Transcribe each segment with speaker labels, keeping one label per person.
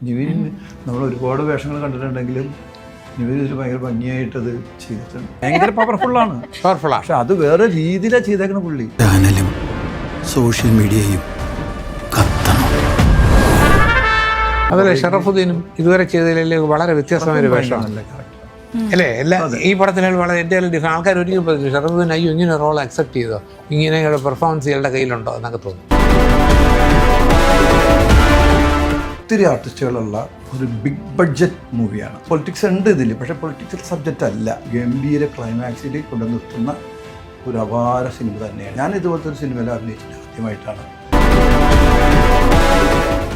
Speaker 1: നിവിൻ നമ്മൾ ഒരുപാട് വേഷങ്ങൾ കണ്ടിട്ടുണ്ടെങ്കിലും നിവിൻ ഇതിൽ ഭയങ്കര ഭംഗിയായിട്ടത് ചെയ്തിട്ടുണ്ട്. ഭയങ്കര പവർഫുള്ളാണ്. പക്ഷെ അത് വേറെ രീതിയിലാണ് ചെയ്തേക്കണ പുള്ളി.
Speaker 2: ചാനലും സോഷ്യൽ മീഡിയയും കത്തണം.
Speaker 3: അതല്ലേ ഷറഫുദ്ദീനും ഇതുവരെ ചെയ്തതിൽ വളരെ വ്യത്യസ്തമായ ഒരു വേഷമാണ് അല്ലേ? എല്ലാ ഈ പടത്തിലും വളരെ എൻ്റെ ഡിഫറെൻറ്റ്. ആൾക്കാർ ഒരിക്കലും പറഞ്ഞു ഷറഫുദ്ദീൻ അയ്യോ ഇങ്ങനെ റോൾ അക്സെപ്റ്റ് ചെയ്തോ, ഇങ്ങനെയുള്ള പെർഫോമൻസ് ഇയാളുടെ കയ്യിലുണ്ടോ എന്നൊക്കെ തോന്നുന്നു.
Speaker 1: ഒത്തിരി ആർട്ടിസ്റ്റുകളുള്ള ഒരു ബിഗ് ബഡ്ജറ്റ് മൂവിയാണ്. പൊളിറ്റിക്സ് ഉണ്ട് ഇതിൽ, പക്ഷേ പൊളിറ്റിക്കൽ സബ്ജക്റ്റ് അല്ല. ഗംഭീര ക്ലൈമാക്സിൽ കൊണ്ടു നിർത്തുന്ന ഒരു അപാര സിനിമ തന്നെയാണ്. ഞാൻ ഇതുപോലത്തെ ഒരു സിനിമയിൽ അഭിനയിച്ചിട്ട് ആദ്യമായിട്ടാണ്.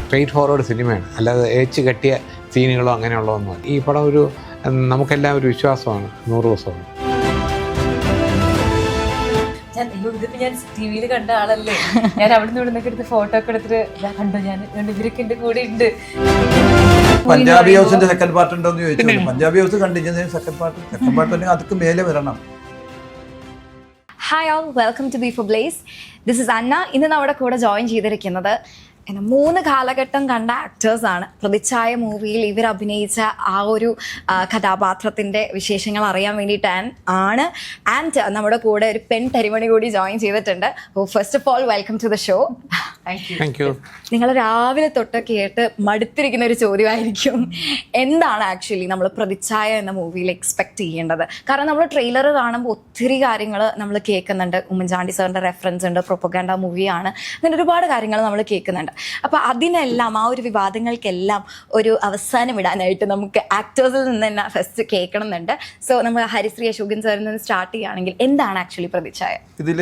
Speaker 3: സ്ട്രെയിറ്റ് ഫോർവേഡ് സിനിമയാണ്, അല്ലാതെ ഏച്ച് കെട്ടിയ സീനുകളോ അങ്ങനെയുള്ളതൊന്നും. ഈ പടം ഒരു നമുക്കെല്ലാം ഒരു വിശ്വാസമാണ്, 100 ദിവസമാണ്.
Speaker 4: ഇതിപ്പോ ഞാൻ ടി.വിയിൽ കണ്ട ആളല്ലേ, ഞാൻ അവിടെ നിന്ന് ഇവിടുന്നൊക്കെ എടുത്ത് ഫോട്ടോ ഒക്കെ എടുത്തിട്ട് കണ്ടോ, ഞാൻ ഇവരൊക്കെ എന്റെ കൂടെ ഉണ്ട്.
Speaker 1: പഞ്ചാബി ഹൗസിന്റെ സെക്കൻഡ് പാർട്ട് ഉണ്ടോന്ന് ചോദിച്ചു. Punjabi house continue second part തന്നെ അതൊക്കെ മേലെ വരണം.
Speaker 5: Hi all, welcome to B four blaze. This is Anna. ഇന്ന് നമ്മുടെ കൂടെ ജോയിൻ ചെയ്തിരിക്കുന്നത് 3 കാലഘട്ടം കണ്ട ആക്ടേഴ്സാണ്. പ്രതിച്ഛായ മൂവിയിൽ ഇവർ അഭിനയിച്ച ആ ഒരു കഥാപാത്രത്തിൻ്റെ വിശേഷങ്ങൾ അറിയാൻ വേണ്ടിയിട്ടാണ് ആൻഡ് നമ്മുടെ കൂടെ ഒരു പെൺ തരിമണി കൂടി ജോയിൻ ചെയ്തിട്ടുണ്ട്. First of all welcome to the show.
Speaker 3: Thank you.
Speaker 5: നിങ്ങൾ രാവിലെ തൊട്ട് കേട്ട് മടുത്തിരിക്കുന്ന ഒരു ചോദ്യമായിരിക്കും, എന്താണ് ആക്ച്വലി നമ്മൾ പ്രതിച്ഛായ എന്ന മൂവിയിൽ എക്സ്പെക്ട് ചെയ്യേണ്ടത്? കാരണം നമ്മൾ ട്രെയിലർ കാണുമ്പോൾ ഒത്തിരി കാര്യങ്ങൾ നമ്മൾ കേൾക്കുന്നുണ്ട്. ഉമ്മൻചാണ്ടി സാറിൻ്റെ റെഫറൻസ് ഉണ്ട്, പ്രൊപ്പഗാൻഡ മൂവിയാണ്, അങ്ങനെ ഒരുപാട് കാര്യങ്ങൾ നമ്മൾ കേൾക്കുന്നുണ്ട്. അപ്പോൾ അതിനെല്ലാം, ആ ഒരു വിവാദങ്ങൾക്കെല്ലാം ഒരു അവസാനം ഇടാനായിട്ട് നമുക്ക് ആക്ടേഴ്സിൽ നിന്ന് തന്നെ ഫസ്റ്റ് കേൾക്കണം എന്നുണ്ട്. സോ നമ്മൾ ഹരിശ്രീ അശോകൻ സാറിൽ നിന്ന് സ്റ്റാർട്ട് ചെയ്യുകയാണെങ്കിൽ എന്താണ് ആക്ച്വലി പ്രതിച്ഛായ?
Speaker 1: ഇതിൽ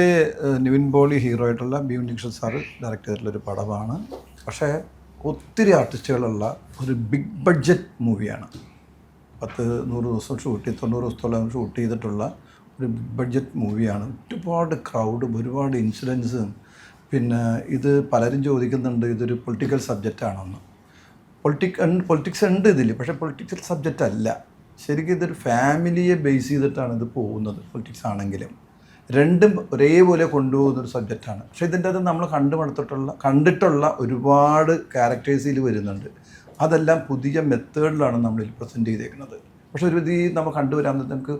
Speaker 1: നിവിൻ പോളി ഹീറോ ആയിട്ടുള്ള ബി ഉണ്ണികൃഷ്ണൻ സാറ് ഡയറക്റ്റ് ചെയ്തിട്ടുള്ളൊരു പടമാണ്. പക്ഷേ ഒത്തിരി ആർട്ടിസ്റ്റുകളുള്ള ഒരു ബിഗ് ബഡ്ജറ്റ് മൂവിയാണ്. 100 ദിവസം ഷൂട്ട് ചെയ്ത് 90 ദിവസത്തോളം ഷൂട്ട് ചെയ്തിട്ടുള്ള ഒരു ബിഗ് ബഡ്ജറ്റ് മൂവിയാണ്. ഒരുപാട് ക്രൗഡും ഒരുപാട് ഇൻസിഡൻസും. പിന്നെ ഇത് പലരും ചോദിക്കുന്നുണ്ട് ഇതൊരു പൊളിറ്റിക്കൽ സബ്ജക്റ്റാണെന്ന്. പൊളിറ്റിക്സ് ഉണ്ട് ഇതിൽ, പക്ഷേ പൊളിറ്റിക്കൽ സബ്ജക്റ്റ് അല്ല. ശരിക്കും ഇതൊരു ഫാമിലിയെ ബേസ് ചെയ്തിട്ടാണ് ഇത് പോകുന്നത്. പൊളിറ്റിക്സ് ആണെങ്കിലും രണ്ടും ഒരേപോലെ കൊണ്ടുപോകുന്നൊരു സബ്ജക്റ്റാണ്. പക്ഷേ ഇതിൻ്റെ അത് നമ്മൾ കണ്ടിട്ടുള്ള ഒരുപാട് ക്യാരക്ടേഴ്സിൽ വരുന്നുണ്ട്. അതെല്ലാം പുതിയ മെത്തേഡിലാണ് നമ്മളിൽ പ്രസൻറ്റ് ചെയ്തേക്കുന്നത്. പക്ഷേ ഒരു ഇത് നമ്മൾ കണ്ടുവരാൻ നമുക്ക്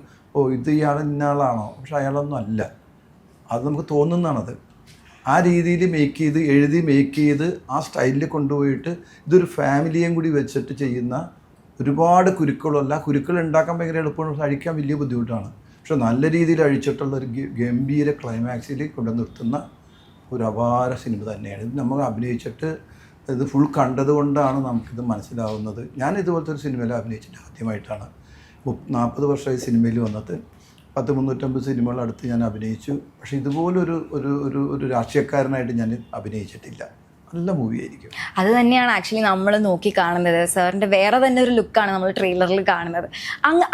Speaker 1: ഇത് ഇയാൾ ഇന്നയാളാണോ, പക്ഷെ അയാളൊന്നും അല്ല. അത് നമുക്ക് തോന്നുന്നതാണത്. ആ രീതിയിൽ എഴുതി മേക്ക് ചെയ്ത് ആ സ്റ്റൈലിൽ കൊണ്ടുപോയിട്ട് ഇതൊരു ഫാമിലിയും കൂടി വെച്ചിട്ട് ചെയ്യുന്ന ഒരുപാട് കുരുക്കളുള്ള കുരുക്കൾ ഉണ്ടാക്കാൻ ഭയങ്കര എളുപ്പമാണ്, പക്ഷെ അഴിക്കാൻ വലിയ ബുദ്ധിമുട്ടാണ്. പക്ഷെ നല്ല രീതിയിൽ അഴിച്ചിട്ടുള്ള ഒരു ഗംഭീര ക്ലൈമാക്സിൽ കൊണ്ടു നിർത്തുന്ന ഒരു അപാര സിനിമ തന്നെയാണ്. ഇത് നമ്മൾ അഭിനയിച്ചിട്ട് ഇത് ഫുൾ കണ്ടതുകൊണ്ടാണ് നമുക്കിത് മനസ്സിലാവുന്നത്. ഞാൻ ഇതുപോലത്തെ ഒരു സിനിമയിൽ അഭിനയിച്ചിട്ട് ആദ്യമായിട്ടാണ്. 40 വർഷമായി സിനിമയിൽ വന്നിട്ട് 350 സിനിമകൾ അടുത്ത് ഞാൻ അഭിനയിച്ചു. പക്ഷേ ഇതുപോലൊരു ഒരു ഒരു ഒരു രാഷ്ട്രീയക്കാരനായിട്ട് ഞാൻ അഭിനയിച്ചിട്ടില്ല. നല്ല മൂവിയായിരിക്കും.
Speaker 5: അത് തന്നെയാണ് ആക്ച്വലി നമ്മൾ നോക്കി കാണുന്നത്. സാറിൻ്റെ വേറെ തന്നെ ഒരു ലുക്കാണ് നമ്മൾ ട്രെയിലറിൽ കാണുന്നത്.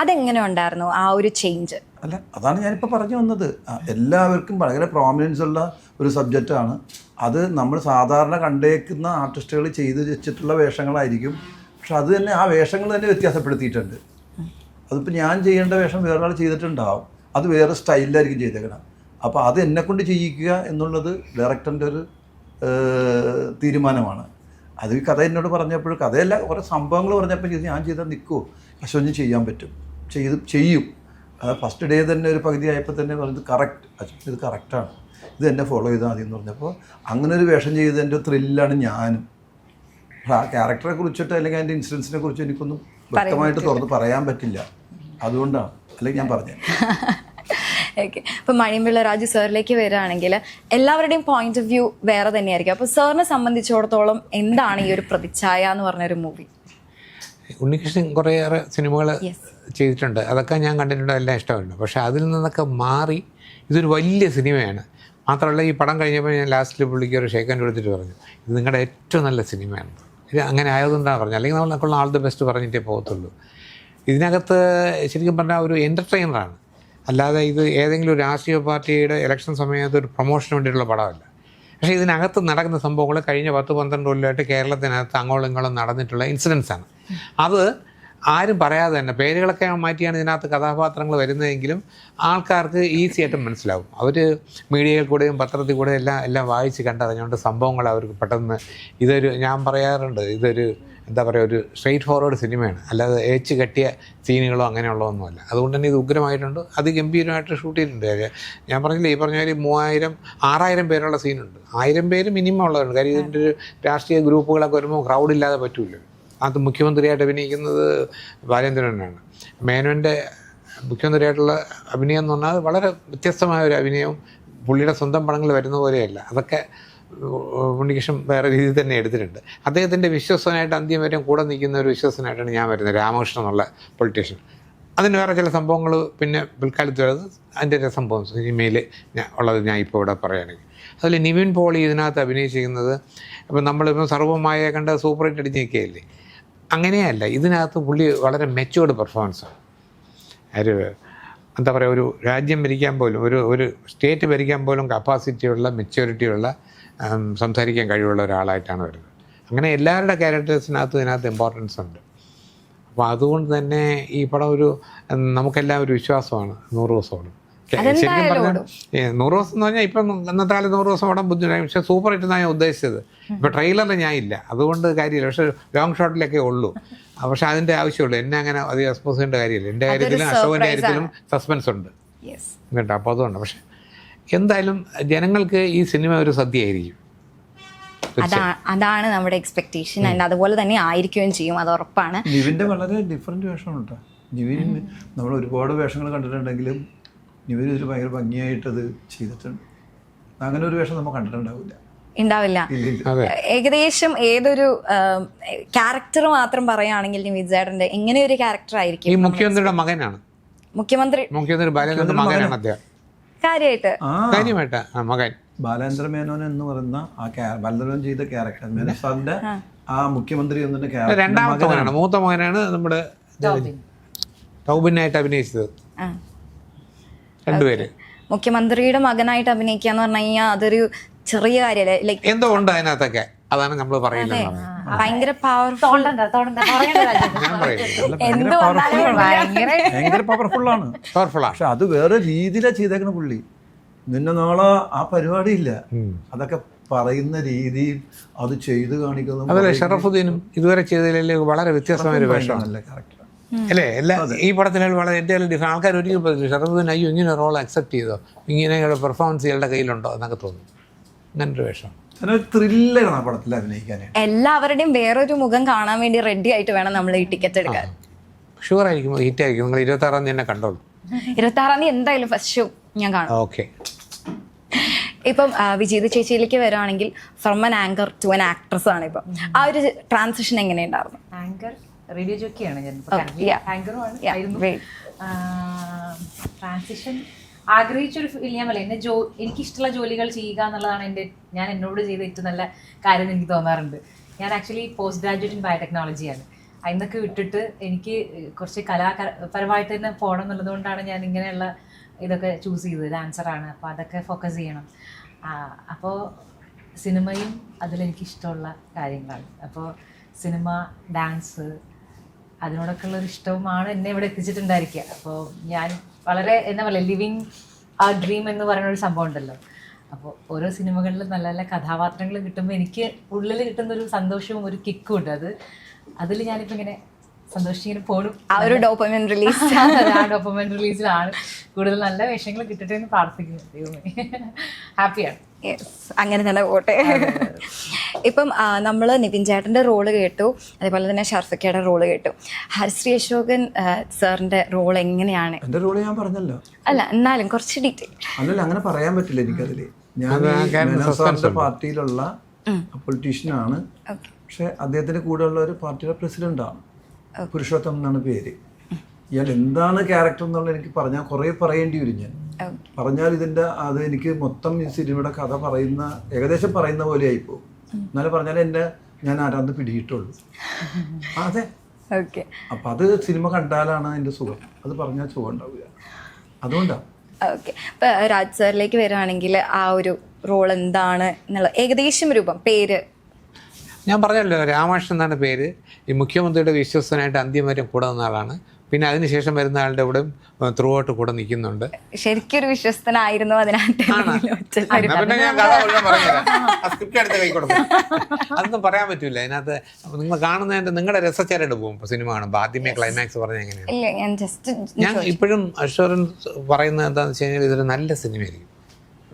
Speaker 5: അതെങ്ങനെ ഉണ്ടായിരുന്നു ആ ഒരു ചേഞ്ച്?
Speaker 1: അല്ല, അതാണ് ഞാനിപ്പോൾ പറഞ്ഞു വന്നത്. എല്ലാവർക്കും വളരെ പ്രോമിനൻസ് ഉള്ള ഒരു സബ്ജക്റ്റാണ്. അത് നമ്മൾ സാധാരണ കണ്ടേക്കുന്ന ആർട്ടിസ്റ്റുകൾ ചെയ്ത് വെച്ചിട്ടുള്ള വേഷങ്ങളായിരിക്കും. പക്ഷെ അത് തന്നെ ആ വേഷങ്ങൾ തന്നെ വ്യത്യാസപ്പെടുത്തിയിട്ടുണ്ട്. അതിപ്പോൾ ഞാൻ ചെയ്യേണ്ട വേഷം വേറൊരാൾ ചെയ്തിട്ടുണ്ടാവും, അത് വേറെ സ്റ്റൈലിലായിരിക്കും ചെയ്തേക്കണം. അപ്പോൾ അത് എന്നെക്കൊണ്ട് ചെയ്യിക്കുക എന്നുള്ളത് ഡയറക്ടറിൻ്റെ ഒരു തീരുമാനമാണ്. അത് ഈ കഥ എന്നോട് പറഞ്ഞപ്പോൾ, കഥയല്ല കുറേ സംഭവങ്ങൾ പറഞ്ഞപ്പോൾ ഞാൻ ചെയ്താൽ നിൽക്കുമോ, അശ്വഞ്ഞ് ചെയ്യാൻ പറ്റും, ചെയ്യും. ഫസ്റ്റ് ഡേ തന്നെ ഒരു പകുതി ആയപ്പോൾ തന്നെ പറഞ്ഞത് ഇത് കറക്റ്റാണ്, ഇത് എന്നെ ഫോളോ ചെയ്താൽ മതി എന്ന് പറഞ്ഞപ്പോൾ അങ്ങനെ ഒരു വേഷം ചെയ്തതിൻ്റെ ത്രില്ലാണ് ഞാനും. പക്ഷേ ആ ക്യാരക്ടറെ കുറിച്ചിട്ട് അല്ലെങ്കിൽ അതിൻ്റെ ഇൻസിഡൻസിനെ കുറിച്ച് എനിക്കൊന്നും വ്യക്തമായിട്ട് തുറന്ന് പറയാൻ പറ്റില്ല. അതുകൊണ്ടാണ്, അല്ലെങ്കിൽ ഞാൻ പറഞ്ഞത്.
Speaker 5: ഓക്കെ, ഇപ്പോൾ മണിയമ്പിള്ള രാജു സാറിലേക്ക് വരികയാണെങ്കിൽ എല്ലാവരുടെയും പോയിന്റ് ഓഫ് വ്യൂ വേറെ തന്നെയായിരിക്കും. അപ്പോൾ സാറിനെ സംബന്ധിച്ചിടത്തോളം എന്താണ് ഈ ഒരു പ്രതിച്ഛായ എന്ന് പറഞ്ഞൊരു മൂവി?
Speaker 3: ഉണ്ണികൃഷ്ണൻ കുറേയേറെ സിനിമകൾ ചെയ്തിട്ടുണ്ട്, അതൊക്കെ ഞാൻ കണ്ടിട്ടുണ്ട്, എല്ലാം ഇഷ്ടമുണ്ട്. പക്ഷേ അതിൽ നിന്നൊക്കെ മാറി ഇതൊരു വലിയ സിനിമയാണ്. മാത്രമല്ല ഈ പടം കഴിഞ്ഞപ്പോൾ ഞാൻ ലാസ്റ്റിൽ പുള്ളിക്ക് ഒരു ഷേക്കൻഡ് കൊടുത്തിട്ട് പറഞ്ഞു ഇത് നിങ്ങളുടെ ഏറ്റവും നല്ല സിനിമയാണ്. ഇത് അങ്ങനെ ആയതുകൊണ്ടാണ് പറഞ്ഞത്, അല്ലെങ്കിൽ നമ്മളെക്കുള്ള ആൾ ദ ബെസ്റ്റ് പറഞ്ഞിട്ടേ പോകത്തുള്ളൂ. ഇതിനകത്ത് ശരിക്കും പറഞ്ഞാൽ ഒരു എൻ്റർടൈനറാണ്, അല്ലാതെ ഇത് ഏതെങ്കിലും ഒരു രാഷ്ട്രീയ പാർട്ടിയുടെ ഇലക്ഷൻ സമയത്ത് ഒരു പ്രൊമോഷന് വേണ്ടിയിട്ടുള്ള പടമല്ല. പക്ഷേ ഇതിനകത്ത് നടക്കുന്ന സംഭവങ്ങൾ കഴിഞ്ഞ 10-12 കൊല്ലമായിട്ട് കേരളത്തിനകത്ത് അങ്ങോളം ഇങ്ങോളം നടന്നിട്ടുള്ള ഇൻസിഡൻസാണ്. അത് ആരും പറയാതെ തന്നെ പേരുകളൊക്കെ മാറ്റിയാണ് ഇതിനകത്ത് കഥാപാത്രങ്ങൾ വരുന്നതെങ്കിലും ആൾക്കാർക്ക് ഈസി ആയിട്ട് മനസ്സിലാവും. അവർ മീഡിയയിൽ കൂടെയും പത്രത്തിൽ കൂടെയും എല്ലാം വായിച്ച് കണ്ടറിഞ്ഞുകൊണ്ട് സംഭവങ്ങൾ അവർക്ക് പെട്ടെന്ന് ഞാൻ പറയാറുണ്ട്, ഇതൊരു എന്താ പറയുക, ഒരു സ്ട്രെയിറ്റ് ഫോർവേഡ് സിനിമയാണ്, അല്ലാതെ ഏച്ച് കെട്ടിയ സീനുകളോ അങ്ങനെയുള്ളതൊന്നുമല്ല. അതുകൊണ്ട് തന്നെ ഇത് ഉഗ്രമായിട്ടുണ്ട്, അതിഗംഭീരമായിട്ട് ഷൂട്ട് ചെയ്തിട്ടുണ്ട്. ഞാൻ പറഞ്ഞില്ലേ, ഈ പറഞ്ഞ ഒരു 6,000 പേരുള്ള സീനുണ്ട്. 1000 പേര് മിനിമം ഉള്ളതുണ്ട്. കാര്യം ഇതിൻ്റെ ഒരു രാഷ്ട്രീയ ഗ്രൂപ്പുകളൊക്കെ വരുമ്പോൾ ക്രൗഡ് ഇല്ലാതെ പറ്റൂല്ലോ. അത് മുഖ്യമന്ത്രിയായിട്ട് അഭിനയിക്കുന്നത് ബാലേന്ദ്രനാണ്. മേനോൻ്റെ മുഖ്യമന്ത്രിയായിട്ടുള്ള അഭിനയം എന്ന് പറഞ്ഞാൽ വളരെ വ്യത്യസ്തമായ ഒരു അഭിനയവും പുള്ളിയുടെ സ്വന്തം പടങ്ങൾ വരുന്ന പോലെയല്ല. അതൊക്കെ ഉണ്ണികൃഷ്ണൻ വേറെ രീതിയിൽ തന്നെ എടുത്തിട്ടുണ്ട്. അദ്ദേഹത്തിൻ്റെ വിശ്വസനായിട്ട് അന്ത്യം വരെ കൂടെ നിൽക്കുന്ന ഒരു വിശ്വസനായിട്ടാണ് ഞാൻ വരുന്നത്, രാമകൃഷ്ണൻ എന്നുള്ള പൊളിറ്റീഷ്യൻ. അതിന് വേറെ ചില സംഭവങ്ങൾ പിന്നെ പിൽക്കാലത്ത് വരുന്നത് അതിൻ്റെ സംഭവം സിനിമയിൽ ഉള്ളത് ഞാൻ ഇപ്പോൾ ഇവിടെ പറയുകയാണെങ്കിൽ. അതിൽ നിവിൻ പോളി ഇതിനകത്ത് അഭിനയിച്ചിരിക്കുന്നത് ഇപ്പം നമ്മളിപ്പം സർവ്വമായ കണ്ട സൂപ്പർ ഹിറ്റ് അടിച്ച് നിൽക്കുകയല്ലേ, അങ്ങനെയല്ല. ഇതിനകത്ത് പുള്ളി വളരെ മെച്ചുവേർഡ് പെർഫോമൻസാണ്. ഒരു എന്താ പറയുക, ഒരു രാജ്യം ഭരിക്കാൻ പോലും ഒരു സ്റ്റേറ്റ് ഭരിക്കാൻ പോലും കപ്പാസിറ്റിയുള്ള മെച്യൂരിറ്റിയുള്ള സംസാരിക്കാൻ കഴിവുള്ള ഒരാളായിട്ടാണ് വരുന്നത്. അങ്ങനെ എല്ലാവരുടെ ക്യാരക്ടേഴ്സിനകത്തും ഇതിനകത്ത് ഇമ്പോർട്ടൻസ് ഉണ്ട്. അപ്പോൾ അതുകൊണ്ട് തന്നെ ഈ പടം നമുക്കെല്ലാം ഒരു വിശ്വാസമാണ് 100 ദിവസം ഓടും. ശരിക്കും പറഞ്ഞാൽ 100 ദിവസം എന്ന് പറഞ്ഞാൽ ഇപ്പം ഇന്നത്തെ കാലത്ത് 100 ദിവസം ഓടാൻ ബുദ്ധിമുട്ടായി. പക്ഷേ സൂപ്പർ ഹിറ്റ് എന്നാണ് ഞാൻ ഉദ്ദേശിച്ചത്. ഇപ്പോൾ ട്രെയിലറിൽ ഞാൻ ഇല്ല, അതുകൊണ്ട് കാര്യമില്ല. പക്ഷേ ലോങ് ഷോട്ടിലൊക്കെ ഉള്ളൂ. പക്ഷേ അതിൻ്റെ ആവശ്യമുള്ളൂ. എന്നെ അങ്ങനെ അധികം എക്സ്പോസ് ചെയ്യേണ്ട കാര്യമില്ല. എൻ്റെ കാര്യത്തിലും അശോകൻ്റെ കാര്യത്തിലും സസ്പെൻസ് ഉണ്ട് കേട്ടോ. അപ്പോൾ അതുകൊണ്ട് പക്ഷേ എന്തായാലും ജനങ്ങൾക്ക് ഈ സിനിമ ഒരു സദ്യയായിരിക്കും.
Speaker 5: അതാണ് നമ്മുടെ എക്സ്പെക്ടേഷൻ. ആൻഡ് അതുപോലെ തന്നെ ആയിരിക്കുകയും ചെയ്യും, അത് ഉറപ്പാണ്.
Speaker 1: നിവിൻ്റെ വളരെ ഡിഫറെൻറ്റ് വേഷമാണ് കേട്ടോ. നിവിൻ നമ്മൾ ഒരുപാട് വേഷങ്ങൾ കണ്ടിട്ടുണ്ടെങ്കിലും നിവിൻ ഇതിൽ ഭയങ്കര ഭംഗിയായിട്ടത് ചെയ്തിട്ടുണ്ട്. അങ്ങനെ ഒരു വേഷം നമ്മൾ കണ്ടിട്ടുണ്ടാവില്ല.
Speaker 5: ഏകദേശം ഏതൊരു ക്യാരക്ടർ മാത്രം പറയുകയാണെങ്കിൽ നിവിൻ ചേട്ടൻ്റെ എങ്ങനെ ഒരു ക്യാരക്ടർ ആയിരിക്കും?
Speaker 3: ഈ മുഖ്യമന്ത്രിയുടെ മകനാണ്.
Speaker 5: മുഖ്യമന്ത്രി
Speaker 3: ബാലേന്ദ്രന്റെ മകനാണ് അദ്ദേഹം. കാര്യമായിട്ട് മകൻ
Speaker 1: ബാലേന്ദ്ര മേനോൻ എന്ന് പറയുന്ന ആ ബാലേന്ദ്രൻ ചെയ്ത ക്യാരക്ടർ മേനോൻ സാറിന്റെ ആ മുഖ്യമന്ത്രി എന്നതിന്റെ ക്യാരക്ടർ
Speaker 3: രണ്ടാമത്തെ മകനാണ്. മൂത്ത മകനാണ് നമ്മുടെ ടൗബിനായിട്ട് അഭിനയിച്ചത്. രണ്ടുപേര്
Speaker 5: മുഖ്യമന്ത്രിയുടെ മകനായിട്ട് അഭിനയിക്കുക എന്ന് പറഞ്ഞു കഴിഞ്ഞാൽ അതൊരു ചെറിയ കാര്യമല്ലേ. ലൈക്ക്
Speaker 3: എന്തോ ഉണ്ട് അതിനകത്തൊക്കെ, അതാണ് നമ്മൾ പറയുന്നത്.
Speaker 5: ഭയങ്കര പവർഫുൾ
Speaker 1: ആണ്. പക്ഷെ അത് വേറെ രീതിയിലാണ് ചെയ്തേക്കണ പുള്ളി. നിന്നെ നാളെ ആ പരിപാടിയില്ല, അതൊക്കെ പറയുന്ന രീതി, അത് ചെയ്ത് കാണിക്കുന്നു.
Speaker 3: അതല്ലേ ഷറഫുദ്ദീനും ഇതുവരെ ചെയ്തതിൽ വളരെ വ്യത്യസ്തമായ ഒരു വേഷമാണ് അല്ലേ. ഈ പടത്തിൽ വളരെ ഏറ്റവും ഡിഫറെൻറ്റ്. ആൾക്കാർ ഒരിക്കലും പറഞ്ഞു ഷറഫുദ്ദീൻ അയ്യോ ഇങ്ങനെ റോൾ അക്സെപ്റ്റ് ചെയ്തോ, ഇങ്ങനെയുള്ള പെർഫോമൻസ് ഇയാളുടെ കയ്യിലുണ്ടോ എന്നൊക്കെ തോന്നും. അങ്ങനൊരു വേഷം
Speaker 1: ത്രില്ലറാണ് ആ പടത്തിൽ അഭിനയിക്കാനായിട്ട്.
Speaker 5: എല്ലാവരുടെയും വേറൊരു മുഖം കാണാൻ വേണ്ടി റെഡി ആയിട്ട് വേണം നമ്മൾ ഈ ടിക്കറ്റ് എടുക്കാൻ.
Speaker 3: ഷുവർ ആയിരിക്കും, ഹിറ്റ് ആയിരിക്കും. നിങ്ങൾ 26-ാം തീയതി തന്നെ കണ്ടോളൂ.
Speaker 5: 26-ാം തീയതി എന്തായാലും ഫസ്റ്റ് ഷോ ഞാൻ കാണും.
Speaker 3: ഓക്കെ.
Speaker 5: ഇപ്പം വിജീത ചേച്ചിയിലേക്ക് വരുവാണെങ്കിൽ from an anchor to an actress ആണ്. ഇപ്പം ആ ഒരു ട്രാൻസിഷൻ എങ്ങനെയുണ്ടായിരുന്നു?
Speaker 4: ആങ്കർ റേഡിയോ ജോക്കിയാണ് ഞാൻ, ആങ്കറുമാണ്. ട്രാൻസിഷൻ ആഗ്രഹിച്ചൊരു ഞാൻ പറയാം, എനിക്കിഷ്ടമുള്ള ജോലികൾ ചെയ്യുക എന്നുള്ളതാണ് ഞാൻ എന്നോട് ചെയ്ത ഏറ്റവും നല്ല കാര്യം എനിക്ക് തോന്നാറുണ്ട്. ഞാൻ ആക്ച്വലി പോസ്റ്റ് ഗ്രാജുവേറ്റ് ഇൻ ബയോടെക്നോളജിയാണ്. അതിനൊക്കെ വിട്ടിട്ട് എനിക്ക് കുറച്ച് കലാപരമായിട്ട് തന്നെ പോകണം എന്നുള്ളത് കൊണ്ടാണ് ഞാൻ ഇങ്ങനെയുള്ള ഇതൊക്കെ ചൂസ് ചെയ്തത്. ഡാൻസറാണ്, അപ്പോൾ അതൊക്കെ ഫോക്കസ് ചെയ്യണം. അപ്പോൾ സിനിമയും അതിലെനിക്കിഷ്ടമുള്ള കാര്യങ്ങളാണ്. അപ്പോൾ സിനിമ, ഡാൻസ്, അതിനോടൊക്കെ ഉള്ളൊരു ഇഷ്ടവുമാണ് എന്നെ ഇവിടെ എത്തിച്ചിട്ടുണ്ടായിരിക്കുക. അപ്പോൾ ഞാൻ വളരെ എന്താ പറയുക, ലിവിങ് ആ ഡ്രീം എന്ന് പറയുന്ന ഒരു സംഭവം ഉണ്ടല്ലോ. അപ്പോൾ ഓരോ സിനിമകളിലും നല്ല നല്ല കഥാപാത്രങ്ങൾ കിട്ടുമ്പോൾ എനിക്ക് ഉള്ളിൽ കിട്ടുന്നൊരു സന്തോഷവും ഒരു കിക്കും ഉണ്ട്. അതിൽ ഞാനിപ്പോൾ ഇങ്ങനെ സന്തോഷിച്ചിങ്ങനെ പോടും.
Speaker 5: ആ ഒരു ഡോപ്പമൈൻ റിലീസ്
Speaker 4: ആ ഡോപ്പമൈൻ റിലീസിലാണ് കൂടുതൽ നല്ല വേഷങ്ങൾ കിട്ടട്ടെ എന്ന് പ്രാർത്ഥിക്കുന്നു. ദൈവമേ, ഹാപ്പിയാണ്.
Speaker 5: അങ്ങനെ തന്നെ പോട്ടെ. ഇപ്പം നമ്മൾ നിവിൻ ചേട്ടൻ്റെ റോള് കേട്ടു, അതേപോലെ തന്നെ ഷർഫിക്കയുടെ റോള് കേട്ടു. ഹരിശ്രീ അശോകൻ സാറിന്റെ റോൾ എങ്ങനെയാണ്?
Speaker 1: എന്റെ റോള് ഞാൻ പറഞ്ഞല്ലോ.
Speaker 5: അല്ല എന്നാലും കുറച്ച് ഡീറ്റെയിൽ.
Speaker 1: അല്ലല്ല, അങ്ങനെ പറയാൻ പറ്റില്ല എനിക്കതില്. ഞാൻ സാറിന്റെ പാർട്ടിയിലുള്ള പൊളിറ്റീഷ്യനാണ്. പക്ഷെ അദ്ദേഹത്തിന്റെ കൂടെയുള്ള ഒരു പാർട്ടിയുടെ പ്രസിഡന്റാണ്. പുരുഷോത്തം എന്നാണ് പേര്. ഇയാൾ എന്താണ് ക്യാരക്ടർ എന്നുള്ളത് എനിക്ക് പറഞ്ഞാൽ കുറേ പറയേണ്ടി വരും. ഞാൻ പറഞ്ഞാൽ അത് എനിക്ക് മൊത്തം ഈ സിനിമയുടെ കഥ ഏകദേശം പറയുന്ന പോലെ ആയിപ്പോവും. എന്നാലും പറഞ്ഞാൽ ഞാൻ ആരാന്ന് പിടിയിട്ടുള്ളൂ. അതെ, അപ്പൊ അത് സിനിമ കണ്ടാലാണ് അതിന്റെ സുഖം. അത് പറഞ്ഞാൽ സുഖം ഉണ്ടാവില്ല, അതുകൊണ്ടാണ്.
Speaker 5: ഓക്കെ. ഇപ്പൊ രാജ് സാറിലേക്ക് വരികയാണെങ്കിൽ ആ ഒരു റോൾ എന്താണ് എന്നുള്ള ഏകദേശം രൂപം, പേര്
Speaker 3: ഞാൻ പറഞ്ഞല്ലോ, രാമകൃഷ്ണൻ എന്നാണ് പേര്. ഈ മുഖ്യമന്ത്രിയുടെ വിശ്വസ്തനായിട്ട് അന്ത്യം വരെ കൂടെ നിന്ന ആളാണ്. പിന്നെ അതിനുശേഷം വരുന്ന ആളുടെ കൂടെ ത്രൂ ഔട്ട് കൂടെ നിൽക്കുന്നുണ്ട്.
Speaker 5: ശരിക്കൊരു വിശ്വസ്തനായിരുന്നു അതിനകത്ത്.
Speaker 3: എന്നാ പിന്നെ ഞാൻ കഥ മുഴുവൻ പറഞ്ഞുതരാം. ആ സ്ക്രിപ്റ്റ് എടുത്ത് കൈ കൊടുക്കും. അതൊന്നും പറയാൻ പറ്റൂല അതിനകത്ത്. നിങ്ങൾ കാണുന്നതിൻ്റെ നിങ്ങളുടെ രസച്ചരട് പോകും. ഇപ്പോൾ സിനിമ കാണുമ്പോൾ ആദ്യമേ ക്ലൈമാക്സ് പറഞ്ഞാൽ എങ്ങനെയാണ്?
Speaker 5: ഇല്ല, ഞാൻ ജസ്റ്റ്
Speaker 3: ഞാൻ ഇപ്പോഴും അഷ്വറൻസ് പറയുന്നത് എന്താണെന്ന് വെച്ച് കഴിഞ്ഞാൽ ഇതൊരു നല്ല സിനിമയായിരിക്കും.